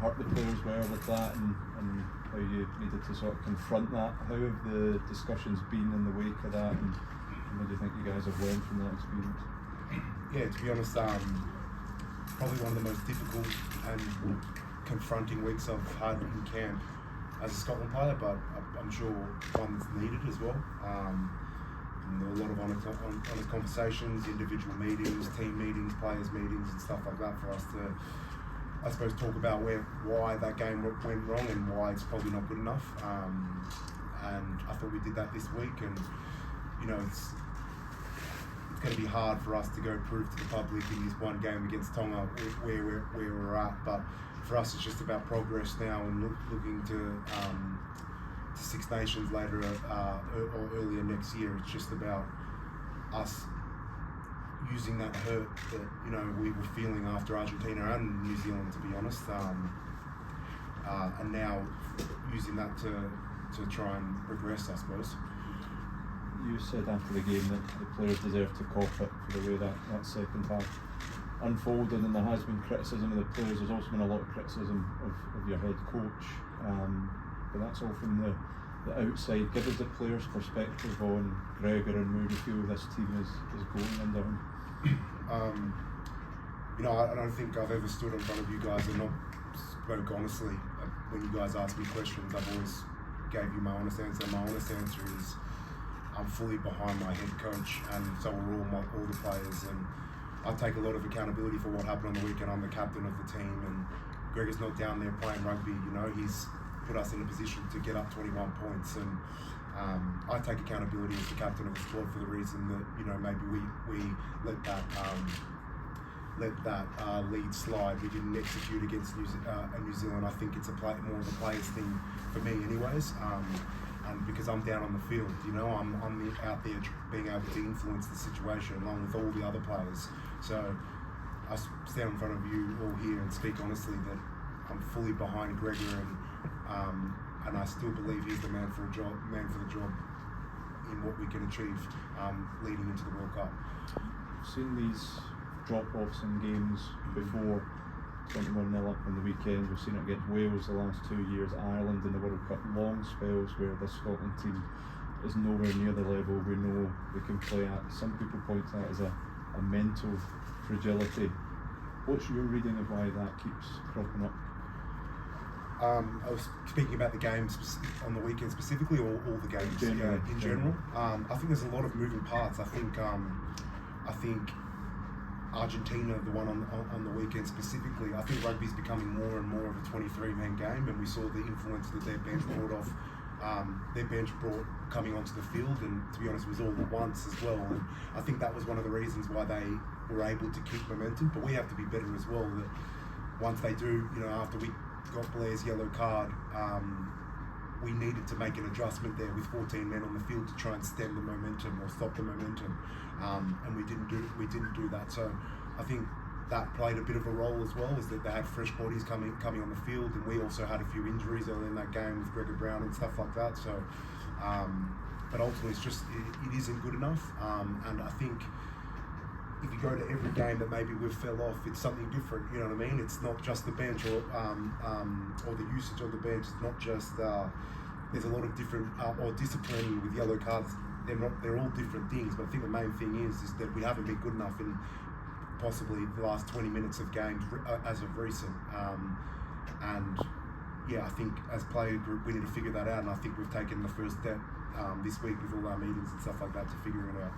hurt the players well with that, and how you needed to sort of confront that. How have the discussions been in the wake of that, and what do you think you guys have learned from that experience? Yeah, to be honest, probably one of the most difficult and confronting weeks I've had in camp as a Scotland player, but I'm sure one that's needed as well. And there were a lot of honest conversations, individual meetings, team meetings, players meetings and stuff like that for us to, I suppose, talk about why that game went wrong and why it's probably not good enough. And I thought we did that this week, and you know, it's going to be hard for us to go prove to the public in this one game against Tonga where we're at, but for us it's just about progress now and looking to Six Nations later or earlier next year. It's just about us using that hurt that, you know, we were feeling after Argentina and New Zealand, to be honest, and now using that to try and progress, I suppose. You said after the game that the players deserve to cop it for the way that second half unfolded, and there has been criticism of the players. There's also been a lot of criticism of your head coach, but that's all from the outside. Give us the players' perspective on Gregor and where you feel this team is going under him. You know, I don't think I've ever stood in front of you guys and not spoke honestly. When you guys ask me questions, I've always gave you my honest answer. My honest answer is I'm fully behind my head coach, and so are all the players. And I take a lot of accountability for what happened on the weekend. I'm the captain of the team, and Gregor's not down there playing rugby. You know, he's put us in a position to get up 21 points, and I take accountability as the captain of the squad for the reason that, you know, maybe we let that lead slide. We didn't execute against New Zealand. I think it's more of a players thing for me, anyways. And because I'm down on the field, you know, I'm out there being able to influence the situation along with all the other players. So I stand in front of you all here and speak honestly that I'm fully behind Gregor, and I still believe he's the man for the job in what we can achieve leading into the World Cup. I've seen these drop-offs in games before. 21-0 up on the weekend. We've seen it against Wales the last 2 years, Ireland in the World Cup. Long spells where this Scotland team is nowhere near the level we know they can play at. Some people point to that as a mental fragility. What's your reading of why that keeps cropping up? I was speaking about the games on the weekend specifically, or all the games in general. I think there's a lot of moving parts. I think Argentina, the one on the weekend specifically, I think rugby's becoming more and more of a 23-man game, and we saw the influence that their bench brought coming onto the field, and to be honest, it was all at once as well. And I think that was one of the reasons why they were able to keep momentum. But we have to be better as well. That once they do, you know, after we got Blair's yellow card, we needed to make an adjustment there with 14 men on the field to try and stem the momentum or stop the momentum, and we didn't do that. So I think that played a bit of a role as well, is that they had fresh bodies coming on the field, and we also had a few injuries early in that game with Gregor Brown and stuff like that. So, but ultimately, it's just it isn't good enough, and I think if you go to every game that maybe we've fell off, it's something different. You know what I mean? It's not just the bench or the usage of the bench. It's not just there's a lot of different or discipline with yellow cards. They're all different things. But I think the main thing is that we haven't been good enough in possibly the last 20 minutes of games as of recent. And yeah, I think as player group we need to figure that out. And I think we've taken the first step this week with all our meetings and stuff like that to figuring it out.